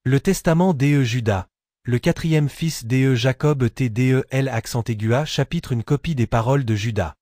Le testament Juda, le quatrième fils Jacob L accent aigu chapitre une copie des paroles de Juda.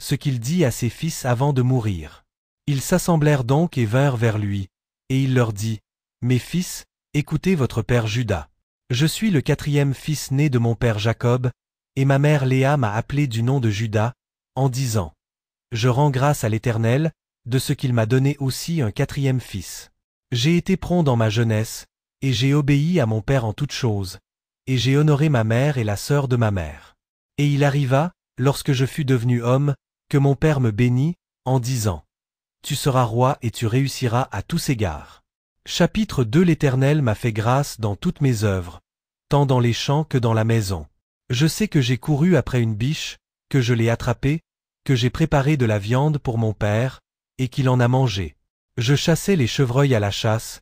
Ce qu'il dit à ses fils avant de mourir. Ils s'assemblèrent donc et vinrent vers lui, et il leur dit, « Mes fils, écoutez votre père Juda. Je suis le quatrième fils né de mon père Jacob, et ma mère Léa m'a appelé du nom de Juda, en disant, « Je rends grâce à l'Éternel, de ce qu'il m'a donné aussi un quatrième fils. J'ai été prompt dans ma jeunesse, et j'ai obéi à mon père en toutes choses, et j'ai honoré ma mère et la sœur de ma mère. Et il arriva, lorsque je fus devenu homme, que mon père me bénit, en disant, « Tu seras roi et tu réussiras à tous égards. » Chapitre 2 L'Éternel m'a fait grâce dans toutes mes œuvres, tant dans les champs que dans la maison. Je sais que j'ai couru après une biche, que je l'ai attrapée, que j'ai préparé de la viande pour mon père, et qu'il en a mangé. Je chassais les chevreuils à la chasse,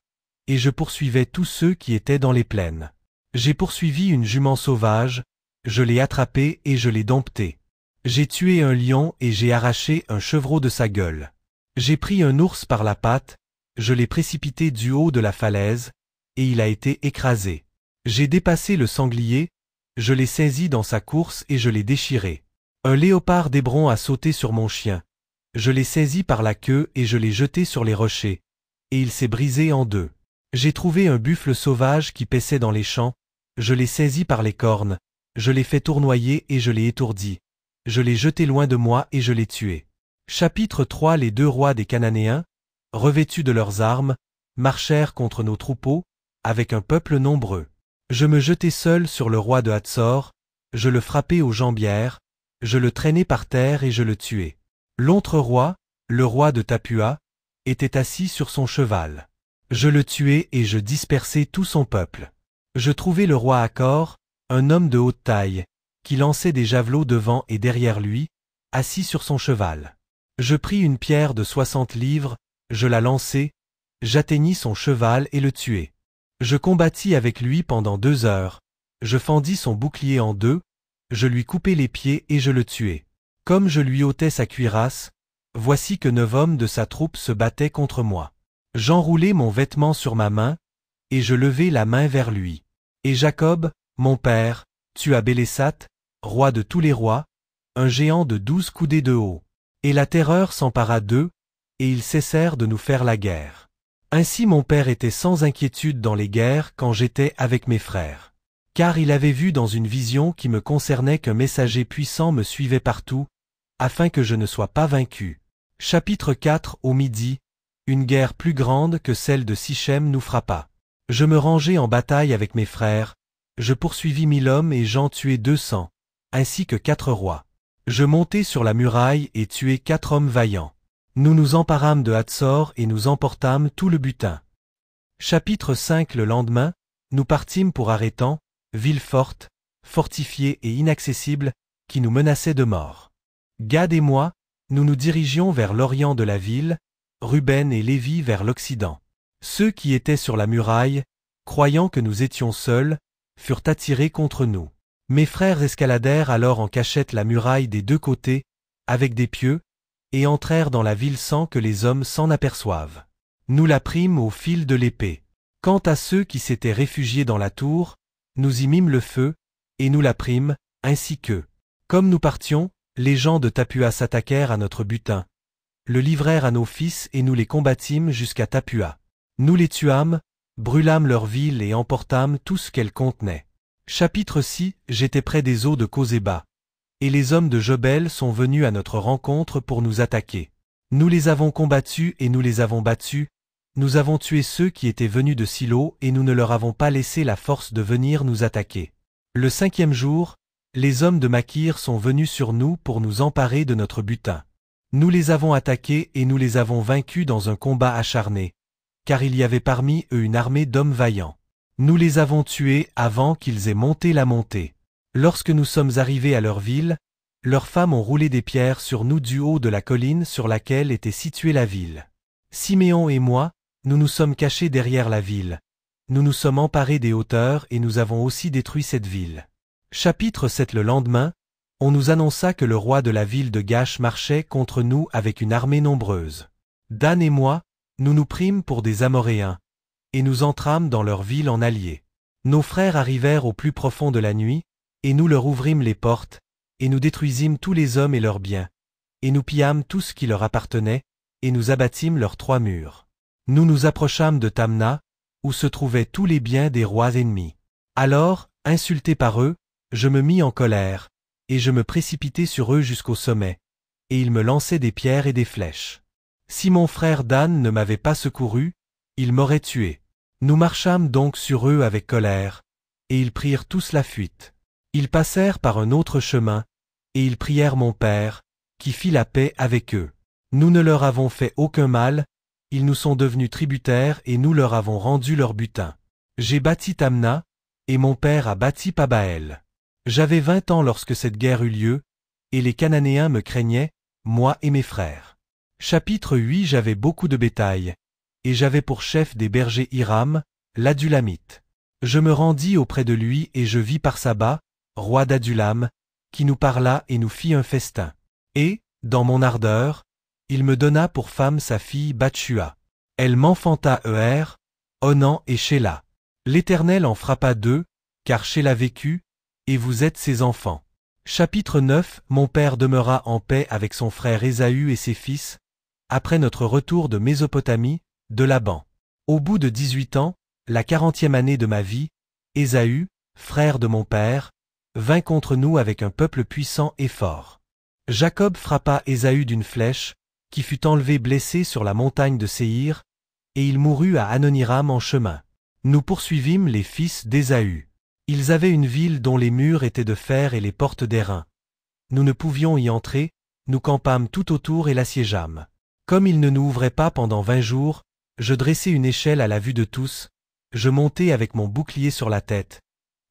et je poursuivais tous ceux qui étaient dans les plaines. J'ai poursuivi une jument sauvage, je l'ai attrapée et je l'ai domptée. J'ai tué un lion et j'ai arraché un chevreau de sa gueule. J'ai pris un ours par la patte, je l'ai précipité du haut de la falaise, et il a été écrasé. J'ai dépassé le sanglier, je l'ai saisi dans sa course et je l'ai déchiré. Un léopard d'Hébron a sauté sur mon chien. Je l'ai saisi par la queue et je l'ai jeté sur les rochers, et il s'est brisé en deux. J'ai trouvé un buffle sauvage qui paissait dans les champs, je l'ai saisi par les cornes, je l'ai fait tournoyer et je l'ai étourdi. Je l'ai jeté loin de moi et je l'ai tué. Chapitre 3 Les deux rois des Cananéens, revêtus de leurs armes, marchèrent contre nos troupeaux, avec un peuple nombreux. Je me jetai seul sur le roi de Hatsor, je le frappai aux jambières, je le traînai par terre et je le tuai. L'autre roi, le roi de Tapua, était assis sur son cheval. Je le tuai et je dispersai tout son peuple. Je trouvai le roi Accor, un homme de haute taille, qui lançait des javelots devant et derrière lui, assis sur son cheval. Je pris une pierre de 60 livres, je la lançai, j'atteignis son cheval et le tuai. Je combattis avec lui pendant 2 heures, je fendis son bouclier en deux, je lui coupai les pieds et je le tuai. Comme je lui ôtais sa cuirasse, voici que 9 hommes de sa troupe se battaient contre moi. J'enroulai mon vêtement sur ma main, et je levai la main vers lui. Et Jacob, mon père, tua Bélessat, roi de tous les rois, un géant de 12 coudées de haut. Et la terreur s'empara d'eux, et ils cessèrent de nous faire la guerre. Ainsi mon père était sans inquiétude dans les guerres quand j'étais avec mes frères. Car il avait vu dans une vision qui me concernait qu'un messager puissant me suivait partout, afin que je ne sois pas vaincu. Chapitre 4 Au midi, une guerre plus grande que celle de Sichem nous frappa. Je me rangeai en bataille avec mes frères, je poursuivis 1000 hommes et j'en tuai 200, ainsi que 4 rois. Je montai sur la muraille et tuai 4 hommes vaillants. Nous nous emparâmes de Hatsor et nous emportâmes tout le butin. Chapitre 5 Le lendemain, nous partîmes pour Arétan, ville forte, fortifiée et inaccessible, qui nous menaçait de mort. Gad et moi, nous nous dirigions vers l'orient de la ville, Ruben et Lévi vers l'occident. Ceux qui étaient sur la muraille, croyant que nous étions seuls, furent attirés contre nous. Mes frères escaladèrent alors en cachette la muraille des 2 côtés, avec des pieux, et entrèrent dans la ville sans que les hommes s'en aperçoivent. Nous la prîmes au fil de l'épée. Quant à ceux qui s'étaient réfugiés dans la tour, nous y mîmes le feu, et nous la prîmes, ainsi qu'eux. Comme nous partions, les gens de Tapua s'attaquèrent à notre butin, le livrèrent à nos fils et nous les combattîmes jusqu'à Tapua. Nous les tuâmes, brûlâmes leur ville et emportâmes tout ce qu'elle contenait. Chapitre 6 J'étais près des eaux de Kozéba, et les hommes de Jobel sont venus à notre rencontre pour nous attaquer. Nous les avons combattus et nous les avons battus, nous avons tué ceux qui étaient venus de Silo et nous ne leur avons pas laissé la force de venir nous attaquer. Le 5e jour, les hommes de Makir sont venus sur nous pour nous emparer de notre butin. Nous les avons attaqués et nous les avons vaincus dans un combat acharné, car il y avait parmi eux une armée d'hommes vaillants. Nous les avons tués avant qu'ils aient monté la montée. Lorsque nous sommes arrivés à leur ville, leurs femmes ont roulé des pierres sur nous du haut de la colline sur laquelle était située la ville. Siméon et moi, nous nous sommes cachés derrière la ville. Nous nous sommes emparés des hauteurs et nous avons aussi détruit cette ville. Chapitre 7 Le lendemain, on nous annonça que le roi de la ville de Gash marchait contre nous avec une armée nombreuse. Dan et moi, nous nous prîmes pour des Amoréens. et nous entrâmes dans leur ville en alliés. Nos frères arrivèrent au plus profond de la nuit, et nous leur ouvrîmes les portes, et nous détruisîmes tous les hommes et leurs biens, et nous pillâmes tout ce qui leur appartenait, et nous abattîmes leurs 3 murs. Nous nous approchâmes de Tamna, où se trouvaient tous les biens des rois ennemis. Alors, insulté par eux, je me mis en colère, et je me précipitai sur eux jusqu'au sommet, et ils me lançaient des pierres et des flèches. Si mon frère Dan ne m'avait pas secouru, il m'aurait tué. Nous marchâmes donc sur eux avec colère, et ils prirent tous la fuite. Ils passèrent par un autre chemin, et ils prièrent mon père, qui fit la paix avec eux. Nous ne leur avons fait aucun mal, ils nous sont devenus tributaires et nous leur avons rendu leur butin. J'ai bâti Tamna, et mon père a bâti Pabaël. J'avais 20 ans lorsque cette guerre eut lieu, et les Cananéens me craignaient, moi et mes frères. Chapitre 8. J'avais beaucoup de bétail, et j'avais pour chef des bergers Hiram, l'Adulamite. Je me rendis auprès de lui et je vis Parsaba, roi d'Adulam, qui nous parla et nous fit un festin. Et, dans mon ardeur, il me donna pour femme sa fille Bathshua. Elle m'enfanta Eher, Onan et Shéla. L'Éternel en frappa 2, car Shéla vécut, et vous êtes ses enfants. Chapitre 9. Mon père demeura en paix avec son frère Ésaü et ses fils, après notre retour de Mésopotamie, de Laban. Au bout de 18 ans, la 40e année de ma vie, Ésaü, frère de mon père, vint contre nous avec un peuple puissant et fort. Jacob frappa Ésaü d'une flèche, qui fut enlevé blessé sur la montagne de Séhir, et il mourut à Anoniram en chemin. Nous poursuivîmes les fils d'Ésaü. Ils avaient une ville dont les murs étaient de fer et les portes d'airain. Nous ne pouvions y entrer, nous campâmes tout autour et l'assiégeâmes. Comme ils ne nous ouvraient pas pendant 20 jours, je dressai une échelle à la vue de tous, je montai avec mon bouclier sur la tête,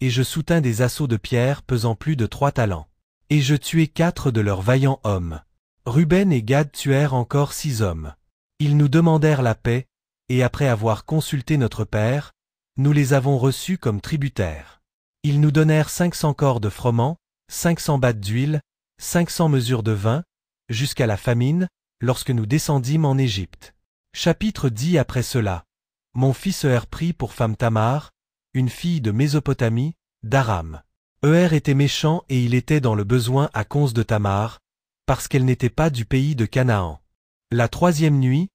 et je soutins des assauts de pierre pesant plus de 3 talents. Et je tuai 4 de leurs vaillants hommes. Ruben et Gad tuèrent encore 6 hommes. Ils nous demandèrent la paix, et après avoir consulté notre père, nous les avons reçus comme tributaires. Ils nous donnèrent 500 corps de froment, 500 battes d'huile, 500 mesures de vin, jusqu'à la famine, lorsque nous descendîmes en Égypte. Chapitre 10. Après cela, mon fils Eher prit pour femme Tamar, une fille de Mésopotamie, d'Aram. Eher était méchant et il était dans le besoin à cause de Tamar, parce qu'elle n'était pas du pays de Canaan. La 3e nuit,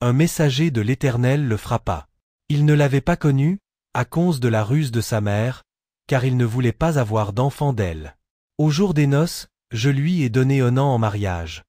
un messager de l'Éternel le frappa. Il ne l'avait pas connu, à cause de la ruse de sa mère, car il ne voulait pas avoir d'enfant d'elle. Au jour des noces, je lui ai donné Onan en mariage.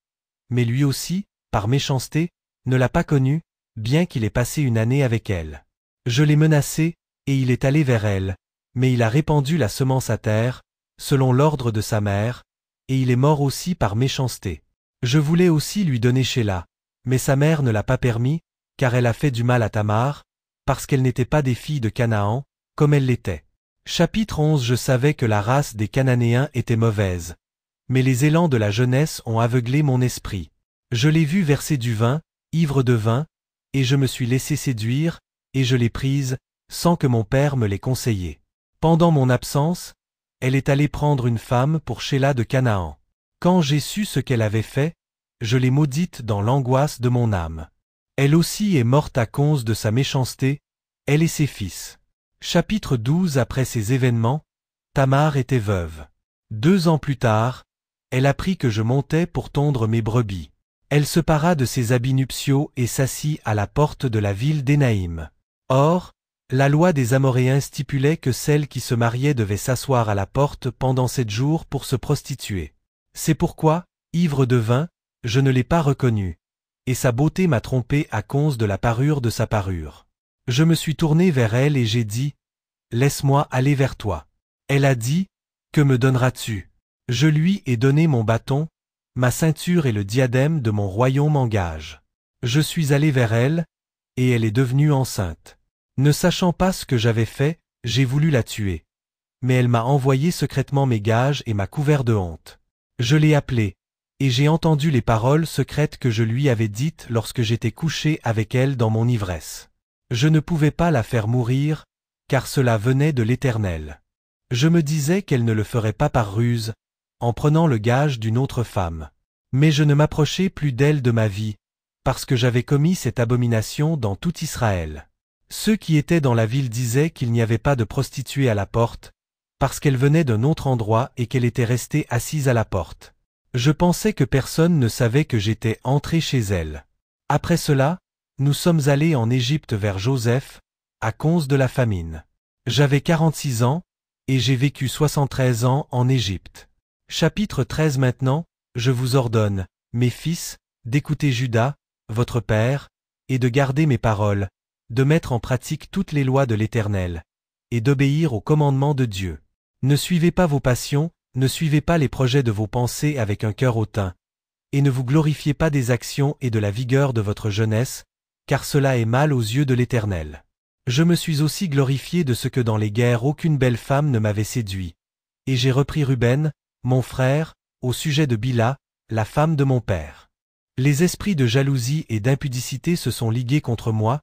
Mais lui aussi, par méchanceté, ne l'a pas connue, bien qu'il ait passé une année avec elle. Je l'ai menacé, et il est allé vers elle, mais il a répandu la semence à terre, selon l'ordre de sa mère, et il est mort aussi par méchanceté. Je voulais aussi lui donner Shéla, mais sa mère ne l'a pas permis, car elle a fait du mal à Tamar, parce qu'elle n'était pas des filles de Canaan, comme elle l'était. Chapitre 11. Je savais que la race des Cananéens était mauvaise, mais les élans de la jeunesse ont aveuglé mon esprit. Je l'ai vue verser du vin, ivre de vin, et je me suis laissé séduire, et je l'ai prise, sans que mon père me l'ait conseillé. Pendant mon absence, elle est allée prendre une femme pour Shéla de Canaan. Quand j'ai su ce qu'elle avait fait, je l'ai maudite dans l'angoisse de mon âme. Elle aussi est morte à cause de sa méchanceté, elle et ses fils. Chapitre 12. Après ces événements, Tamar était veuve. 2 ans plus tard, elle apprit que je montais pour tondre mes brebis. Elle se para de ses habits nuptiaux et s'assit à la porte de la ville d'Énaïm. Or, la loi des Amoréens stipulait que celle qui se mariait devait s'asseoir à la porte pendant 7 jours pour se prostituer. C'est pourquoi, ivre de vin, je ne l'ai pas reconnue, et sa beauté m'a trompé à cause de la parure de sa parure. Je me suis tourné vers elle et j'ai dit, « Laisse-moi aller vers toi. » Elle a dit, « Que me donneras-tu » Je lui ai donné mon bâton, ma ceinture et le diadème de mon royaume en gage. Je suis allé vers elle, et elle est devenue enceinte. Ne sachant pas ce que j'avais fait, j'ai voulu la tuer. Mais elle m'a envoyé secrètement mes gages et m'a couvert de honte. Je l'ai appelée, et j'ai entendu les paroles secrètes que je lui avais dites lorsque j'étais couché avec elle dans mon ivresse. Je ne pouvais pas la faire mourir, car cela venait de l'Éternel. Je me disais qu'elle ne le ferait pas par ruse, en prenant le gage d'une autre femme. Mais je ne m'approchai plus d'elle de ma vie, parce que j'avais commis cette abomination dans tout Israël. Ceux qui étaient dans la ville disaient qu'il n'y avait pas de prostituée à la porte, parce qu'elle venait d'un autre endroit et qu'elle était restée assise à la porte. Je pensais que personne ne savait que j'étais entré chez elle. Après cela, nous sommes allés en Égypte vers Joseph, à cause de la famine. J'avais 46 ans, et j'ai vécu 73 ans en Égypte. Chapitre 13. Maintenant, je vous ordonne, mes fils, d'écouter Juda, votre père, et de garder mes paroles, de mettre en pratique toutes les lois de l'Éternel, et d'obéir aux commandements de Dieu. Ne suivez pas vos passions, ne suivez pas les projets de vos pensées avec un cœur hautain, et ne vous glorifiez pas des actions et de la vigueur de votre jeunesse, car cela est mal aux yeux de l'Éternel. Je me suis aussi glorifié de ce que dans les guerres aucune belle femme ne m'avait séduit. Et j'ai repris Ruben, mon frère, au sujet de Bila, la femme de mon père. Les esprits de jalousie et d'impudicité se sont ligués contre moi,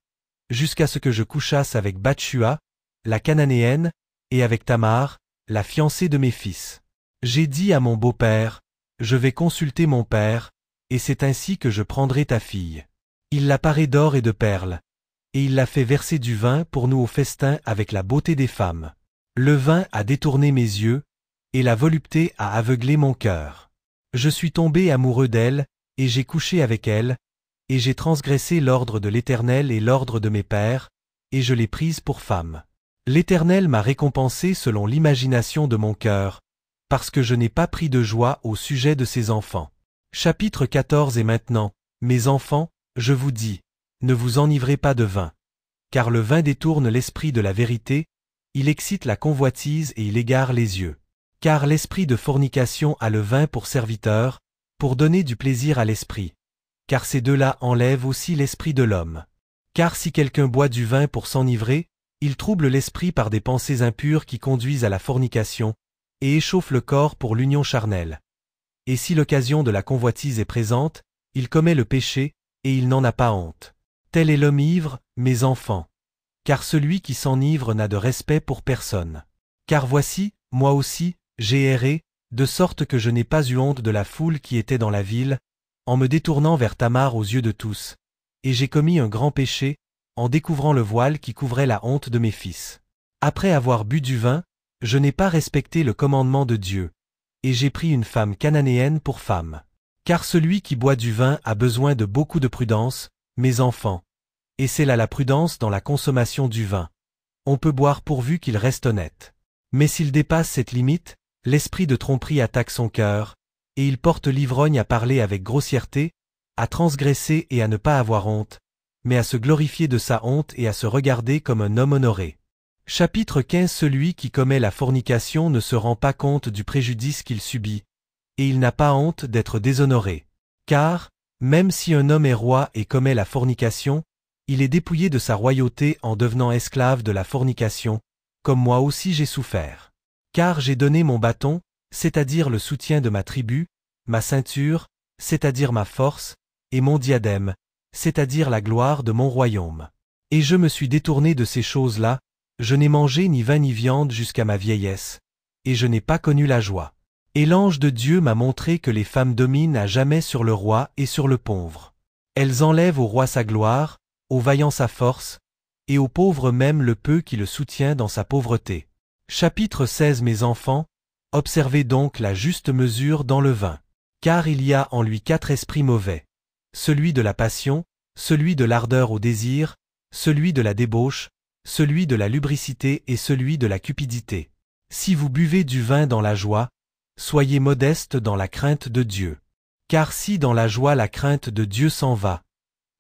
jusqu'à ce que je couchasse avec Bathshua, la Cananéenne, et avec Tamar, la fiancée de mes fils. J'ai dit à mon beau-père, je vais consulter mon père, et c'est ainsi que je prendrai ta fille. Il l'a parée d'or et de perles, et il l'a fait verser du vin pour nous au festin avec la beauté des femmes. Le vin a détourné mes yeux, et la volupté a aveuglé mon cœur. Je suis tombé amoureux d'elle, et j'ai couché avec elle, et j'ai transgressé l'ordre de l'Éternel et l'ordre de mes pères, et je l'ai prise pour femme. L'Éternel m'a récompensé selon l'imagination de mon cœur, parce que je n'ai pas pris de joie au sujet de ses enfants. Chapitre 14. Et maintenant, mes enfants, je vous dis, ne vous enivrez pas de vin. Car le vin détourne l'esprit de la vérité, il excite la convoitise et il égare les yeux. Car l'esprit de fornication a le vin pour serviteur, pour donner du plaisir à l'esprit. Car ces deux-là enlèvent aussi l'esprit de l'homme. Car si quelqu'un boit du vin pour s'enivrer, il trouble l'esprit par des pensées impures qui conduisent à la fornication, et échauffe le corps pour l'union charnelle. Et si l'occasion de la convoitise est présente, il commet le péché, et il n'en a pas honte. Tel est l'homme ivre, mes enfants. Car celui qui s'enivre n'a de respect pour personne. Car voici, moi aussi, j'ai erré, de sorte que je n'ai pas eu honte de la foule qui était dans la ville, en me détournant vers Tamar aux yeux de tous, et j'ai commis un grand péché, en découvrant le voile qui couvrait la honte de mes fils. Après avoir bu du vin, je n'ai pas respecté le commandement de Dieu, et j'ai pris une femme cananéenne pour femme. Car celui qui boit du vin a besoin de beaucoup de prudence, mes enfants, et c'est là la prudence dans la consommation du vin. On peut boire pourvu qu'il reste honnête. Mais s'il dépasse cette limite, l'esprit de tromperie attaque son cœur, et il porte l'ivrogne à parler avec grossièreté, à transgresser et à ne pas avoir honte, mais à se glorifier de sa honte et à se regarder comme un homme honoré. Chapitre 15. Celui qui commet la fornication ne se rend pas compte du préjudice qu'il subit, et il n'a pas honte d'être déshonoré. Car, même si un homme est roi et commet la fornication, il est dépouillé de sa royauté en devenant esclave de la fornication, comme moi aussi j'ai souffert. Car j'ai donné mon bâton, c'est-à-dire le soutien de ma tribu, ma ceinture, c'est-à-dire ma force, et mon diadème, c'est-à-dire la gloire de mon royaume. Et je me suis détourné de ces choses-là, je n'ai mangé ni vin ni viande jusqu'à ma vieillesse, et je n'ai pas connu la joie. Et l'ange de Dieu m'a montré que les femmes dominent à jamais sur le roi et sur le pauvre. Elles enlèvent au roi sa gloire, au vaillant sa force, et au pauvre même le peu qui le soutient dans sa pauvreté. Chapitre 16. Mes enfants, observez donc la juste mesure dans le vin. Car il y a en lui 4 esprits mauvais. Celui de la passion, celui de l'ardeur au désir, celui de la débauche, celui de la lubricité et celui de la cupidité. Si vous buvez du vin dans la joie, soyez modestes dans la crainte de Dieu. Car si dans la joie la crainte de Dieu s'en va,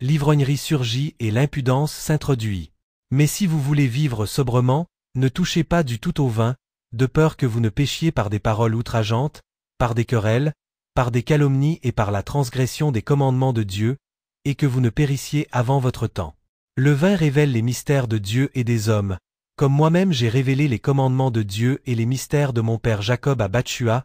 l'ivrognerie surgit et l'impudence s'introduit. Mais si vous voulez vivre sobrement, ne touchez pas du tout au vin, de peur que vous ne péchiez par des paroles outrageantes, par des querelles, par des calomnies et par la transgression des commandements de Dieu, et que vous ne périssiez avant votre temps. Le vin révèle les mystères de Dieu et des hommes, comme moi-même j'ai révélé les commandements de Dieu et les mystères de mon père Jacob à Bathshua,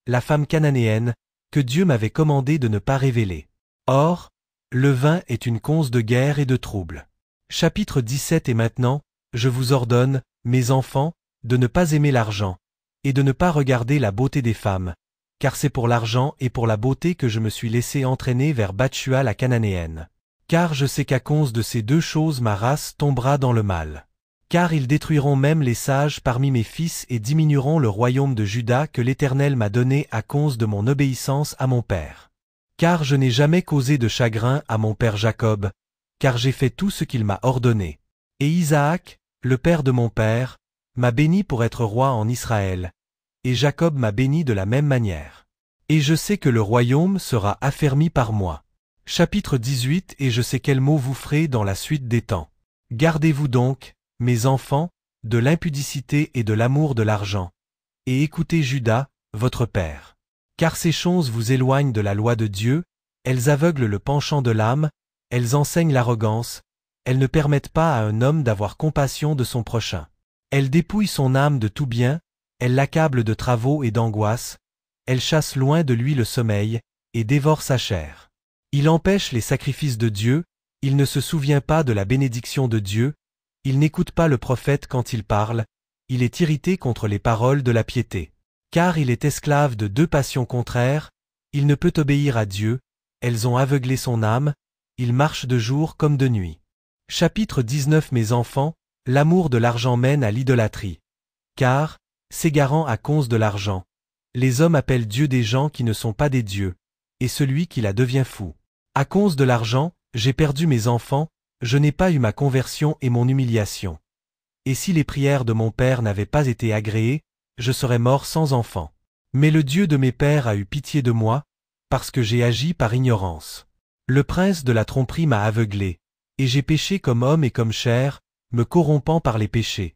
la femme cananéenne, que Dieu m'avait commandé de ne pas révéler. Or, le vin est une cause de guerre et de trouble. Chapitre 17. Et maintenant, je vous ordonne, mes enfants, de ne pas aimer l'argent, et de ne pas regarder la beauté des femmes, car c'est pour l'argent et pour la beauté que je me suis laissé entraîner vers Bathshua la cananéenne. Car je sais qu'à cause de ces deux choses ma race tombera dans le mal. Car ils détruiront même les sages parmi mes fils et diminueront le royaume de Juda que l'Éternel m'a donné à cause de mon obéissance à mon père. Car je n'ai jamais causé de chagrin à mon père Jacob, car j'ai fait tout ce qu'il m'a ordonné. Et Isaac, le père de mon père, m'a béni pour être roi en Israël, et Jacob m'a béni de la même manière. Et je sais que le royaume sera affermi par moi. Chapitre 18. Et je sais quels mots vous ferez dans la suite des temps. Gardez-vous donc, mes enfants, de l'impudicité et de l'amour de l'argent, et écoutez Juda, votre père. Car ces choses vous éloignent de la loi de Dieu, elles aveuglent le penchant de l'âme, elles enseignent l'arrogance, elles ne permettent pas à un homme d'avoir compassion de son prochain. Elles dépouillent son âme de tout bien, elles l'accablent de travaux et d'angoisses, elles chassent loin de lui le sommeil, et dévorent sa chair. Il empêche les sacrifices de Dieu, il ne se souvient pas de la bénédiction de Dieu, il n'écoute pas le prophète quand il parle, il est irrité contre les paroles de la piété. Car il est esclave de deux passions contraires, il ne peut obéir à Dieu, elles ont aveuglé son âme, il marche de jour comme de nuit. Chapitre 19. Mes enfants, l'amour de l'argent mène à l'idolâtrie. Car, s'égarant à cause de l'argent, les hommes appellent Dieu des gens qui ne sont pas des dieux, et celui qui la devient fou. À cause de l'argent, j'ai perdu mes enfants, je n'ai pas eu ma conversion et mon humiliation. Et si les prières de mon père n'avaient pas été agréées, je serais mort sans enfant. Mais le Dieu de mes pères a eu pitié de moi, parce que j'ai agi par ignorance. Le prince de la tromperie m'a aveuglé, et j'ai péché comme homme et comme chair, me corrompant par les péchés.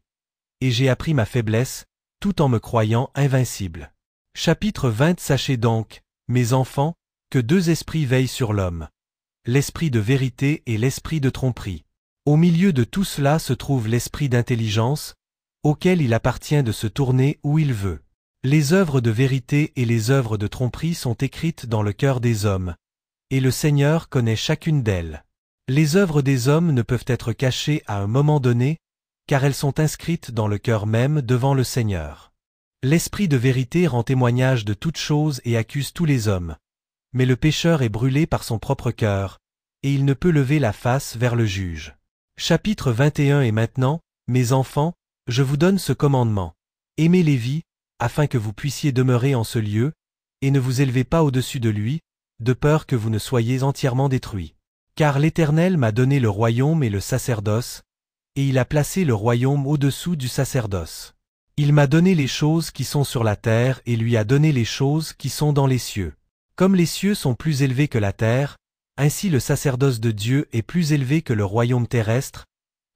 Et j'ai appris ma faiblesse, tout en me croyant invincible. Chapitre 20. Sachez donc, mes enfants, que deux esprits veillent sur l'homme. L'esprit de vérité et l'esprit de tromperie. Au milieu de tout cela se trouve l'esprit d'intelligence, auquel il appartient de se tourner où il veut. Les œuvres de vérité et les œuvres de tromperie sont écrites dans le cœur des hommes, et le Seigneur connaît chacune d'elles. Les œuvres des hommes ne peuvent être cachées à un moment donné, car elles sont inscrites dans le cœur même devant le Seigneur. L'esprit de vérité rend témoignage de toutes choses et accuse tous les hommes. Mais le pécheur est brûlé par son propre cœur, et il ne peut lever la face vers le juge. Chapitre 21. Et maintenant, mes enfants, je vous donne ce commandement. Aimez Lévi, afin que vous puissiez demeurer en ce lieu, et ne vous élevez pas au-dessus de lui, de peur que vous ne soyez entièrement détruits. Car l'Éternel m'a donné le royaume et le sacerdoce, et il a placé le royaume au-dessous du sacerdoce. Il m'a donné les choses qui sont sur la terre et lui a donné les choses qui sont dans les cieux. Comme les cieux sont plus élevés que la terre, ainsi le sacerdoce de Dieu est plus élevé que le royaume terrestre,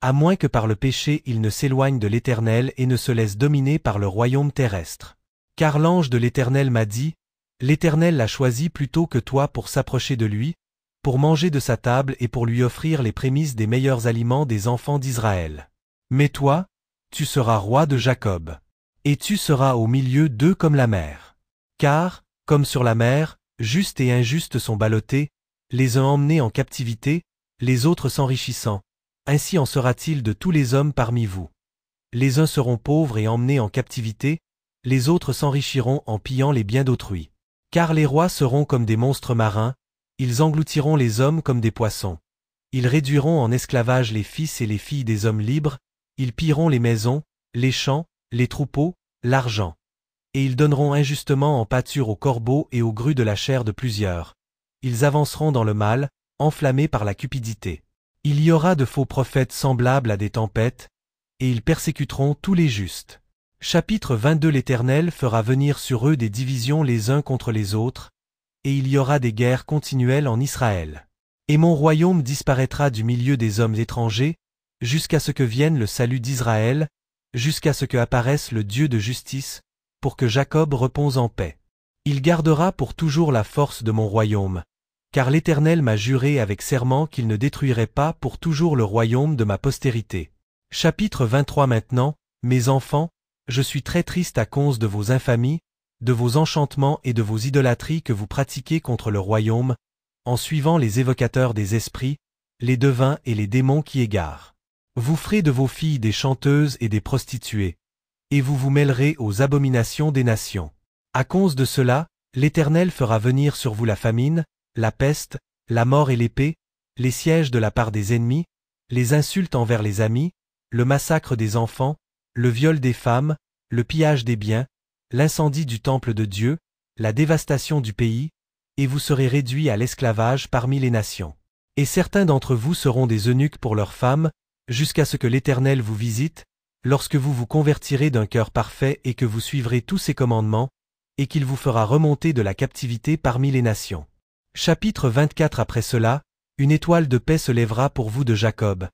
à moins que par le péché il ne s'éloigne de l'Éternel et ne se laisse dominer par le royaume terrestre. Car l'ange de l'Éternel m'a dit, l'Éternel l'a choisi plutôt que toi pour s'approcher de lui, pour manger de sa table et pour lui offrir les prémices des meilleurs aliments des enfants d'Israël. Mais toi, tu seras roi de Jacob. Et tu seras au milieu d'eux comme la mer. Car, comme sur la mer, juste et injuste sont ballottés, les uns emmenés en captivité, les autres s'enrichissant. Ainsi en sera-t-il de tous les hommes parmi vous. Les uns seront pauvres et emmenés en captivité, les autres s'enrichiront en pillant les biens d'autrui. Car les rois seront comme des monstres marins, ils engloutiront les hommes comme des poissons. Ils réduiront en esclavage les fils et les filles des hommes libres, ils pilleront les maisons, les champs, les troupeaux, l'argent. Et ils donneront injustement en pâture aux corbeaux et aux grues de la chair de plusieurs. Ils avanceront dans le mal, enflammés par la cupidité. Il y aura de faux prophètes semblables à des tempêtes, et ils persécuteront tous les justes. Chapitre 22. L'Éternel fera venir sur eux des divisions les uns contre les autres, et il y aura des guerres continuelles en Israël. Et mon royaume disparaîtra du milieu des hommes étrangers, jusqu'à ce que vienne le salut d'Israël, jusqu'à ce que apparaisse le Dieu de justice, pour que Jacob repose en paix. Il gardera pour toujours la force de mon royaume, car l'Éternel m'a juré avec serment qu'il ne détruirait pas pour toujours le royaume de ma postérité. Chapitre 23. Maintenant, mes enfants, je suis très triste à cause de vos infamies, de vos enchantements et de vos idolâtries que vous pratiquez contre le royaume, en suivant les évocateurs des esprits, les devins et les démons qui égarent. Vous ferez de vos filles des chanteuses et des prostituées, et vous vous mêlerez aux abominations des nations. À cause de cela, l'Éternel fera venir sur vous la famine, la peste, la mort et l'épée, les sièges de la part des ennemis, les insultes envers les amis, le massacre des enfants, le viol des femmes, le pillage des biens, l'incendie du temple de Dieu, la dévastation du pays, et vous serez réduits à l'esclavage parmi les nations. Et certains d'entre vous seront des eunuques pour leurs femmes, jusqu'à ce que l'Éternel vous visite, lorsque vous vous convertirez d'un cœur parfait et que vous suivrez tous ses commandements, et qu'il vous fera remonter de la captivité parmi les nations. Chapitre 24. Après cela, une étoile de paix se lèvera pour vous de Jacob,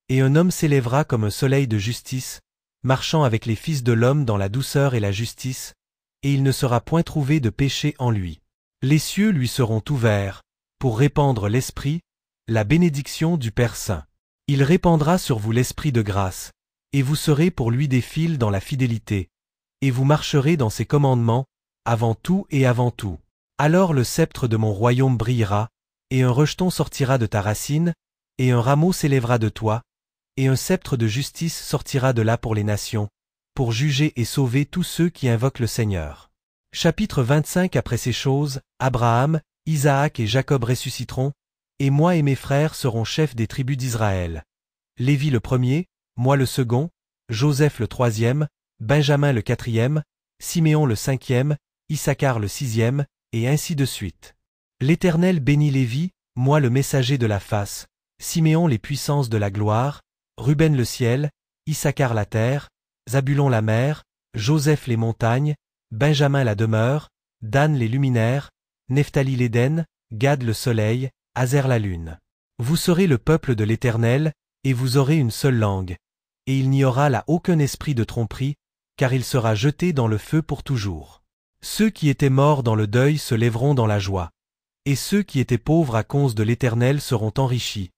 et un homme s'élèvera comme un soleil de justice, marchant avec les fils de l'homme dans la douceur et la justice, et il ne sera point trouvé de péché en lui. Les cieux lui seront ouverts, pour répandre l'Esprit, la bénédiction du Père Saint. Il répandra sur vous l'Esprit de grâce, et vous serez pour lui des fils dans la fidélité, et vous marcherez dans ses commandements, avant tout et avant tout. Alors le sceptre de mon royaume brillera, et un rejeton sortira de ta racine, et un rameau s'élèvera de toi, et un sceptre de justice sortira de là pour les nations, pour juger et sauver tous ceux qui invoquent le Seigneur. Chapitre 25. Après ces choses, Abraham, Isaac et Jacob ressusciteront, et moi et mes frères serons chefs des tribus d'Israël. Lévi le premier, moi le second, Joseph le troisième, Benjamin le quatrième, Siméon le cinquième, Issachar le sixième, et ainsi de suite. L'Éternel bénit Lévi, moi le messager de la face, Siméon les puissances de la gloire, Ruben le ciel, Issachar la terre, Zabulon la mer, Joseph les montagnes, Benjamin la demeure, Dan les luminaires, Nephtali l'Éden, Gad le soleil, Azer la lune. Vous serez le peuple de l'Éternel, et vous aurez une seule langue, et il n'y aura là aucun esprit de tromperie, car il sera jeté dans le feu pour toujours. Ceux qui étaient morts dans le deuil se lèveront dans la joie, et ceux qui étaient pauvres à cause de l'Éternel seront enrichis,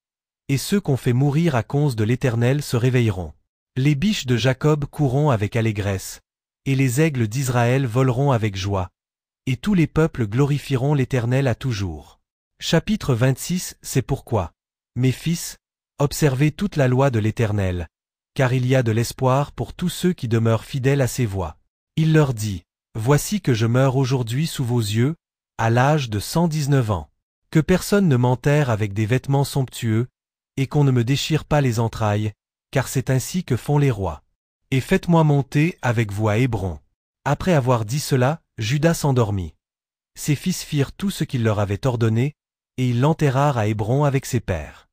et ceux qu'on fait mourir à cause de l'Éternel se réveilleront. Les biches de Jacob courront avec allégresse, et les aigles d'Israël voleront avec joie, et tous les peuples glorifieront l'Éternel à toujours. Chapitre 26. C'est pourquoi, mes fils, observez toute la loi de l'Éternel, car il y a de l'espoir pour tous ceux qui demeurent fidèles à ses voies. Il leur dit, voici que je meurs aujourd'hui sous vos yeux, à l'âge de 119 ans. Que personne ne m'enterre avec des vêtements somptueux, et qu'on ne me déchire pas les entrailles, car c'est ainsi que font les rois. Et faites-moi monter avec vous à Hébron. Après avoir dit cela, Judas s'endormit. Ses fils firent tout ce qu'il leur avait ordonné, et ils l'enterrèrent à Hébron avec ses pères.